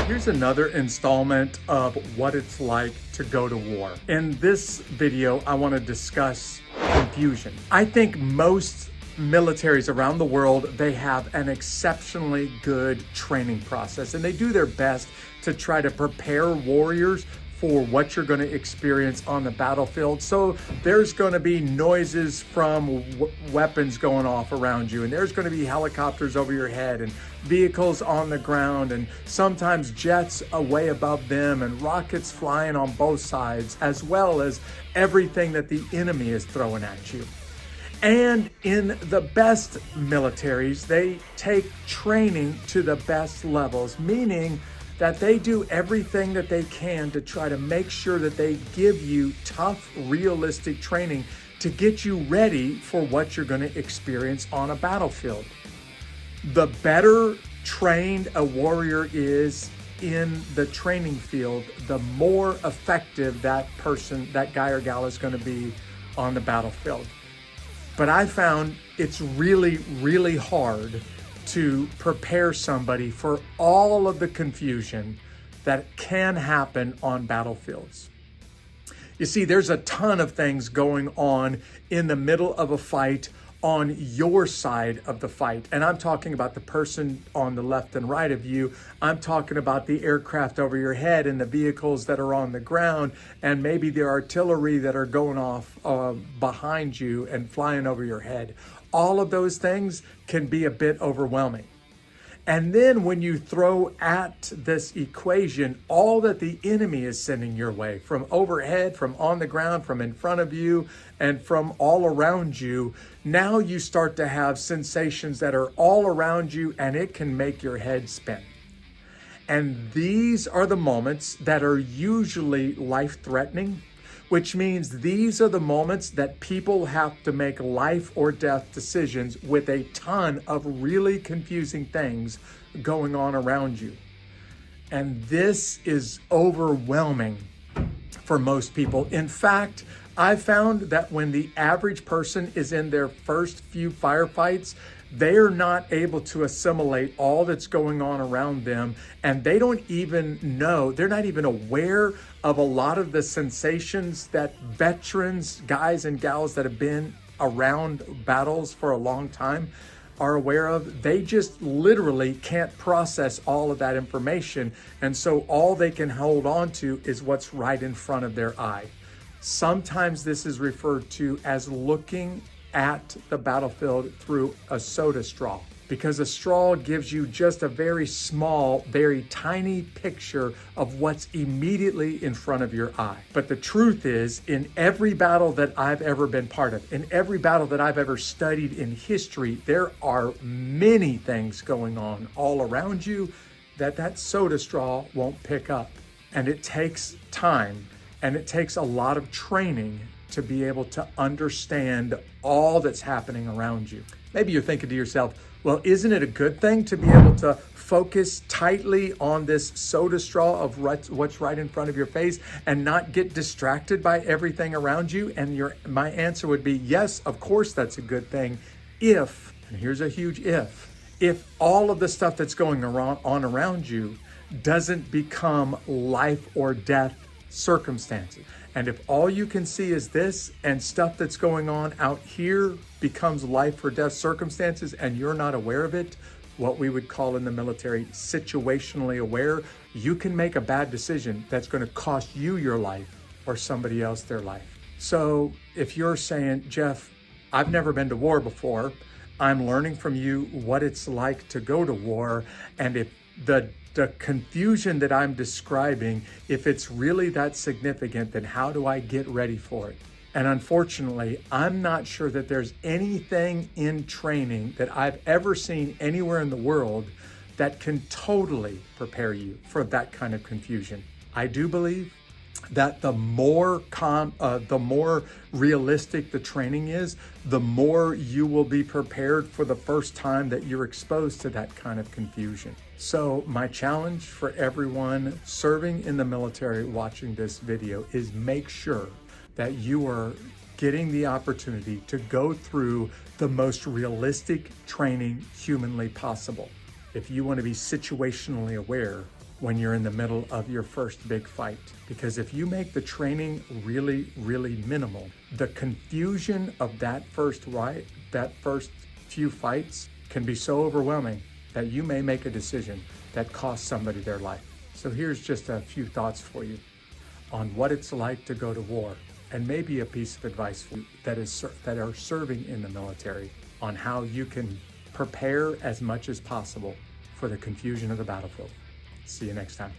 Here's another installment of what it's like to go to war. In this video, I want to discuss confusion. I think most militaries around the world, they have an exceptionally good training process, and they do their best to try to prepare warriors for what you're going to experience on the battlefield. So there's going to be noises from weapons going off around you, and there's going to be helicopters over your head and vehicles on the ground, and sometimes jets away above them and rockets flying on both sides, as well as everything that the enemy is throwing at you. And in the best militaries, they take training to the best levels, meaning that they do everything that they can to try to make sure that they give you tough, realistic training to get you ready for what you're going to experience on a battlefield. The better trained a warrior is in the training field, the more effective that person, that guy or gal is going to be on the battlefield. But I found it's really, really hard to prepare somebody for all of the confusion that can happen on battlefields. You see, there's a ton of things going on in the middle of a fight on your side of the fight. And I'm talking about the person on the left and right of you. I'm talking about the aircraft over your head and the vehicles that are on the ground, and maybe the artillery that are going off behind you and flying over your head. All of those things can be a bit overwhelming. And then when you throw at this equation all that the enemy is sending your way, from overhead, from on the ground, from in front of you, and from all around you, now you start to have sensations that are all around you, and it can make your head spin. And these are the moments that are usually life-threatening, which means these are the moments that people have to make life or death decisions with a ton of really confusing things going on around you. And this is overwhelming for most people. In fact, I found that when the average person is in their first few firefights, they are not able to assimilate all that's going on around them, and they don't even know, they're not even aware of a lot of the sensations that veterans, guys and gals that have been around battles for a long time are aware of. They just literally can't process all of that information, and so all they can hold on to is what's right in front of their eye. Sometimes this is referred to as looking at the battlefield through a soda straw, because a straw gives you just a very small, very tiny picture of what's immediately in front of your eye. But the truth is, in every battle that I've ever been part of, in every battle that I've ever studied in history, there are many things going on all around you that soda straw won't pick up. And it takes time, and it takes a lot of training to be able to understand all that's happening around you. Maybe you're thinking to yourself, well, isn't it a good thing to be able to focus tightly on this soda straw of what's right in front of your face and not get distracted by everything around you? And my answer would be, yes, of course that's a good thing if, and here's a huge if all of the stuff that's going on around you doesn't become life or death circumstances. And if all you can see is this, and stuff that's going on out here becomes life or death circumstances, and you're not aware of it, what we would call in the military situationally aware, you can make a bad decision that's going to cost you your life or somebody else their life. So if you're saying, Jeff, I've never been to war before, I'm learning from you what it's like to go to war, and if the confusion that I'm describing, if it's really that significant, then how do I get ready for it? And unfortunately, I'm not sure that there's anything in training that I've ever seen anywhere in the world that can totally prepare you for that kind of confusion. I do believe that the more realistic the training is, the more you will be prepared for the first time that you're exposed to that kind of confusion. So my challenge for everyone serving in the military watching this video is make sure that you are getting the opportunity to go through the most realistic training humanly possible. If you want to be situationally aware, when you're in the middle of your first big fight. Because if you make the training really, really minimal, the confusion of that first few fights can be so overwhelming that you may make a decision that costs somebody their life. So here's just a few thoughts for you on what it's like to go to war, and maybe a piece of advice for you that are serving in the military on how you can prepare as much as possible for the confusion of the battlefield. See you next time.